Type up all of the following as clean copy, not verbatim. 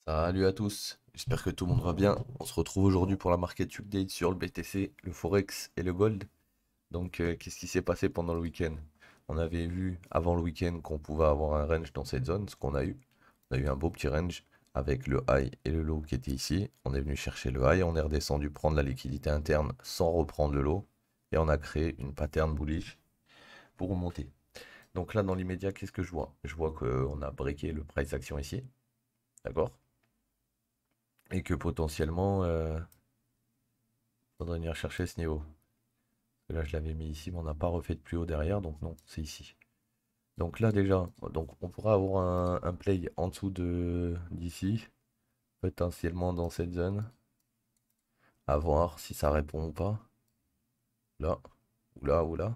Salut à tous, j'espère que tout le monde va bien. On se retrouve aujourd'hui pour la market update sur le BTC, le Forex et le Gold. Donc, qu'est-ce qui s'est passé pendant le week-end? On avait vu avant le week-end qu'on pouvait avoir un range dans cette zone, ce qu'on a eu. On a eu un beau petit range avec le high et le low qui étaient ici. On est venu chercher le high, on est redescendu prendre la liquidité interne sans reprendre le low. Et on a créé une pattern bullish pour remonter. Donc là, dans l'immédiat, qu'est-ce que je vois? Je vois qu'on a breaké le price action ici, d'accord? Et que potentiellement, faudrait venir chercher ce niveau. Parce que là, je l'avais mis ici, mais on n'a pas refait de plus haut derrière, donc non, c'est ici. Donc là, déjà, donc on pourra avoir un play en dessous de d'ici, potentiellement dans cette zone. À voir si ça répond ou pas. Là, ou là, ou là.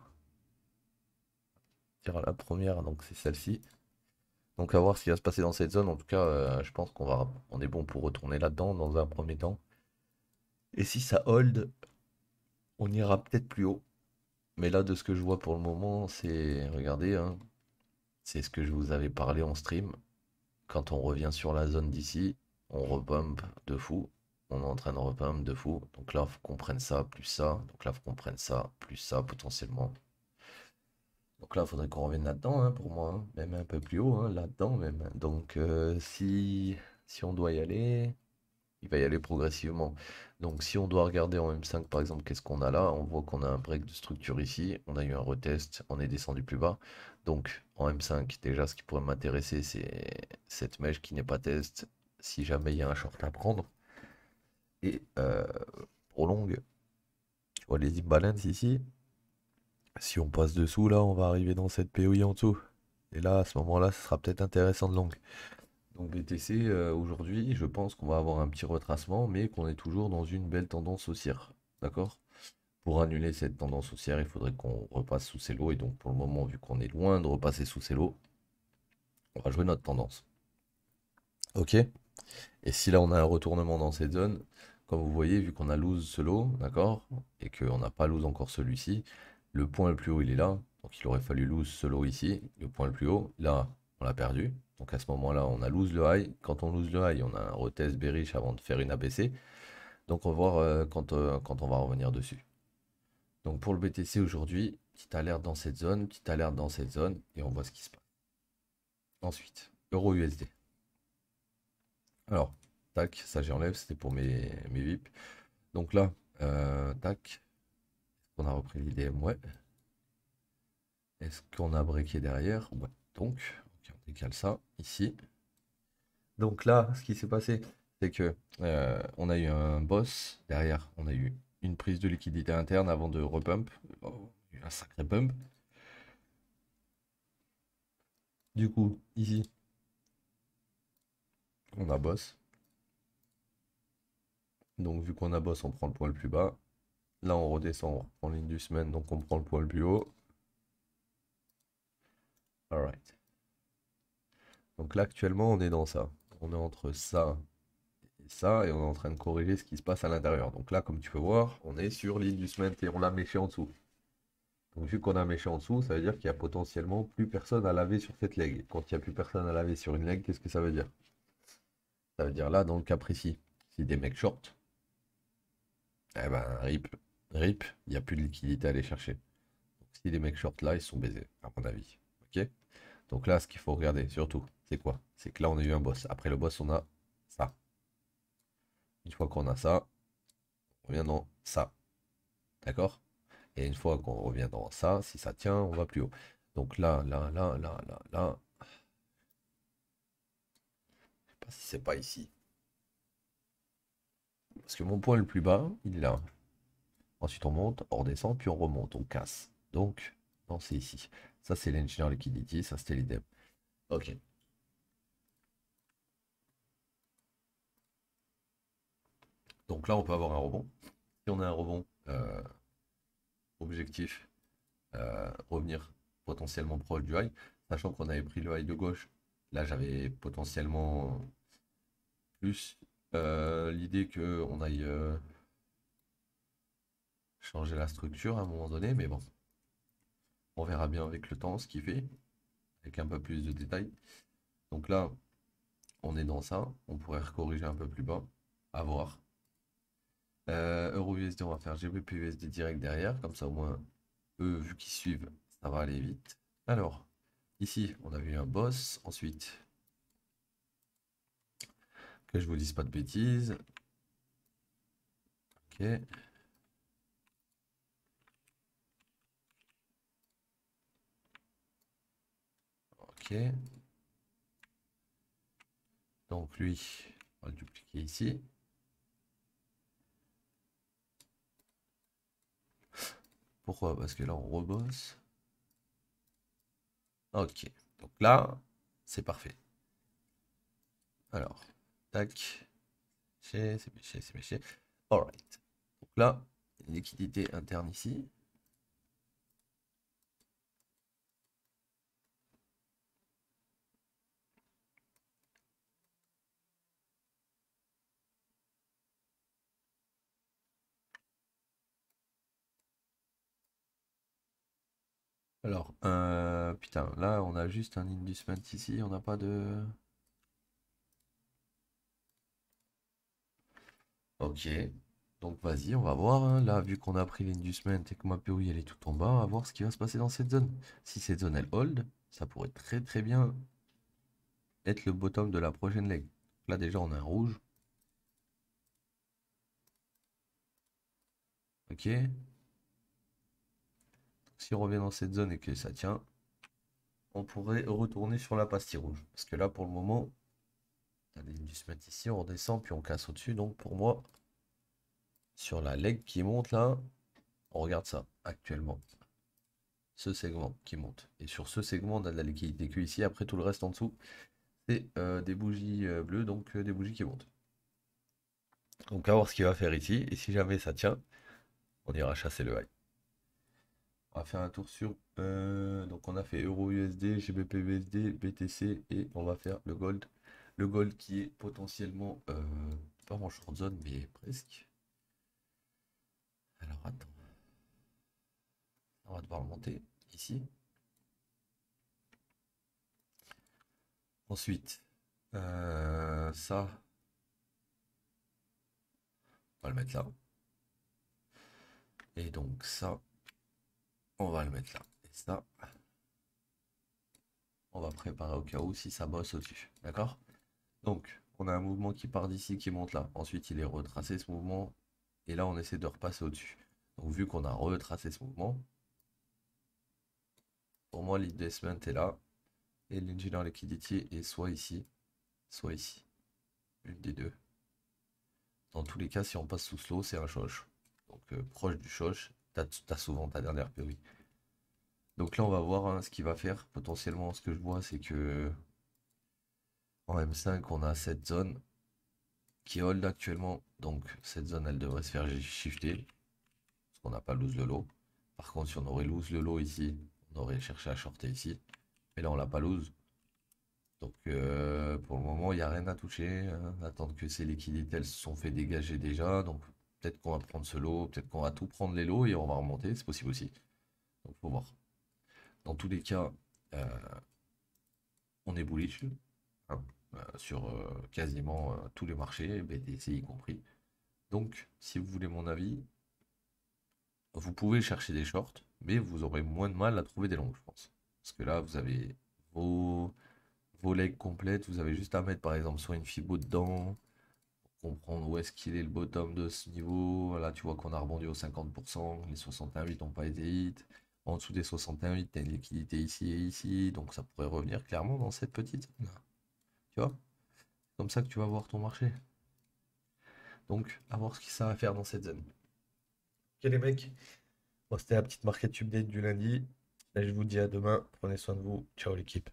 Tire à la première, donc c'est celle-ci. Donc à voir ce qui va se passer dans cette zone. En tout cas, je pense on est bon pour retourner là-dedans dans un premier temps. Et si ça hold, on ira peut-être plus haut. Mais là, de ce que je vois pour le moment, c'est, regardez, hein, c'est ce que je vous avais parlé en stream. Quand on revient sur la zone d'ici, on repump de fou. On est en train de repump de fou. Donc là, faut qu'on prenne ça, plus ça. Donc là, faut qu'on prenne ça, plus ça, potentiellement. Donc là, il faudrait qu'on revienne là-dedans, hein, pour moi, hein. Même un peu plus haut, hein, là-dedans même. Donc si on doit y aller, il va y aller progressivement. Donc si on doit regarder en M5 par exemple, qu'est-ce qu'on a là? On voit qu'on a un break de structure ici, on a eu un retest, on est descendu plus bas. Donc en M5, déjà ce qui pourrait m'intéresser, c'est cette mèche qui n'est pas test, si jamais il y a un short à prendre. Et pour longue, tu vois les imbalances ici, si on passe dessous là, on va arriver dans cette POI en dessous. Et là, à ce moment-là, ce sera peut-être intéressant de longue. Donc BTC, aujourd'hui, je pense qu'on va avoir un petit retracement, mais qu'on est toujours dans une belle tendance haussière. D'accord? Pour annuler cette tendance haussière, il faudrait qu'on repasse sous ces lots. Et donc pour le moment, vu qu'on est loin de repasser sous ces lots, on va jouer notre tendance. Ok? Et si là on a un retournement dans cette zone, comme vous voyez, vu qu'on a lose ce lot, d'accord? Et qu'on n'a pas lose encore celui-ci, le point le plus haut il est là. Donc il aurait fallu lose ce lot ici, le point le plus haut. Là, on l'a perdu. Donc à ce moment-là, on a lose le high. Quand on lose le high, on a un retest bearish avant de faire une ABC. Donc on va voir quand on va revenir dessus. Donc pour le BTC aujourd'hui, petite alerte dans cette zone, petite alerte dans cette zone, et on voit ce qui se passe. Ensuite, euro USD. Alors, tac, ça j'enlève, c'était pour mes VIP. Donc là, tac, on a repris l'IDM, ouais. Est-ce qu'on a breaké derrière? Ouais. Donc, ok, on décale ça ici. Donc là, ce qui s'est passé, c'est que on a eu un boss derrière, on a eu une prise de liquidité interne avant de repump. Oh, il y a eu un sacré pump. Du coup, ici, on a boss. Donc vu qu'on a boss, on prend le point le plus bas. Là, on redescend en ligne du semaine, donc on prend le point le plus haut. Alright. Donc là, actuellement, on est dans ça. On est entre ça et ça, et on est en train de corriger ce qui se passe à l'intérieur. Donc là, comme tu peux voir, on est sur ligne du semaine et on l'a méché en dessous. Donc vu qu'on a méché en dessous, ça veut dire qu'il y a potentiellement plus personne à laver sur cette leg. Quand il n'y a plus personne à laver sur une leg, qu'est-ce que ça veut dire? Ça veut dire là, dans le cas précis, si des mecs short, eh ben rip, rip, il n'y a plus de liquidité à aller chercher. Donc si les mecs short là, ils sont baisés, à mon avis. Ok? Donc là, ce qu'il faut regarder, surtout, c'est quoi? C'est que là, on a eu un boss. Après le boss, on a ça. Une fois qu'on a ça, on revient dans ça. D'accord? Et une fois qu'on revient dans ça, si ça tient, on va plus haut. Donc là, là, là, là, là, là. Je sais pas si c'est pas ici. Parce que mon point le plus bas, il est là. Ensuite, on monte, on redescend, puis on remonte, on casse. Donc, non, c'est ici. Ça, c'est l'engineer liquidity, ça, c'était l'idée. Ok. Donc là, on peut avoir un rebond. Si on a un rebond, objectif, revenir potentiellement proche du high, sachant qu'on avait pris le high de gauche. Là, j'avais potentiellement plus l'idée qu'on aille changer la structure à un moment donné, mais bon, on verra bien avec le temps ce qu'il fait, avec un peu plus de détails. Donc là, on est dans ça. On pourrait corriger un peu plus bas. À voir. Euro USD, on va faire GBP USD direct derrière. Comme ça, au moins, eux, vu qu'ils suivent, ça va aller vite. Alors, ici, on a vu un boss. Ensuite, que je vous dise pas de bêtises. Ok. Ok. Donc lui, on va le dupliquer ici. Pourquoi? Parce que là, on rebosse. Ok. Donc là, c'est parfait. Alors, tac. C'est méché, c'est méché. Alright. Donc là, liquidité interne ici. Alors, putain, là, on a juste un inducement ici. On n'a pas de... Ok. Donc vas-y, on va voir, hein. Là, vu qu'on a pris l'inducement et que ma POI elle est tout en bas, on va voir ce qui va se passer dans cette zone. Si cette zone elle hold, ça pourrait très très bien être le bottom de la prochaine leg. Là déjà on a un rouge. Ok. Si on revient dans cette zone et que ça tient, on pourrait retourner sur la pastille rouge. Parce que là pour le moment, on a l'inducement ici, on redescend puis on casse au-dessus. Donc pour moi, sur la leg qui monte là, on regarde ça actuellement. Ce segment qui monte. Et sur ce segment, on a de la liquidité que ici. Après tout le reste en dessous, c'est des bougies bleues, donc des bougies qui montent. Donc à voir ce qu'il va faire ici. Et si jamais ça tient, on ira chasser le high. On va faire un tour sur... donc on a fait Euro USD, GBP USD, BTC et on va faire le gold. Le gold qui est potentiellement pas en short zone mais presque. Alors attends. On va devoir le monter ici. Ensuite, ça, on va le mettre là. Et donc ça, on va le mettre là. Et ça, on va préparer au cas où si ça bosse au-dessus. D'accord? Donc, on a un mouvement qui part d'ici, qui monte là. Ensuite, il est retracé ce mouvement. Et là, on essaie de repasser au-dessus. Donc, vu qu'on a retracé ce mouvement, pour moi, l'investment est là. Et l'engineer liquidity est soit ici, soit ici. Une des deux. Dans tous les cas, si on passe sous slow, c'est un shosh. Donc, proche du shosh, t'as souvent ta dernière POI. Donc là, on va voir hein, ce qu'il va faire. Potentiellement, ce que je vois, c'est que en M5, on a cette zone qui hold actuellement. Donc cette zone, elle devrait se faire shifter. Parce qu'on n'a pas lose le lot. Par contre, si on aurait lose le lot ici, on aurait cherché à shorter ici. Mais là, on l'a pas lose. Donc pour le moment, il n'y a rien à toucher. Hein. Attendre que ces liquidités, elles se sont fait dégager déjà. Donc peut-être qu'on va prendre ce lot, peut-être qu'on va tout prendre les lots et on va remonter. C'est possible aussi. Donc faut voir. Dans tous les cas, euh, on est bullish. Hein, sur quasiment tous les marchés, BTC y compris. Donc, si vous voulez mon avis, vous pouvez chercher des shorts, mais vous aurez moins de mal à trouver des longs, je pense. Parce que là, vous avez vos legs complètes, vous avez juste à mettre par exemple soit une fibo dedans, pour comprendre où est-ce qu'il est le bottom de ce niveau. Là, tu vois qu'on a rebondi aux 50%, les 61,8 n'ont pas été hit. En dessous des 61,8, tu as une liquidité ici et ici, donc ça pourrait revenir clairement dans cette petite zone. Tu vois? Comme ça que tu vas voir ton marché. Donc, à voir ce que ça va faire dans cette zone. Ok les mecs, bon, c'était la petite market update du lundi. Et je vous dis à demain. Prenez soin de vous. Ciao l'équipe.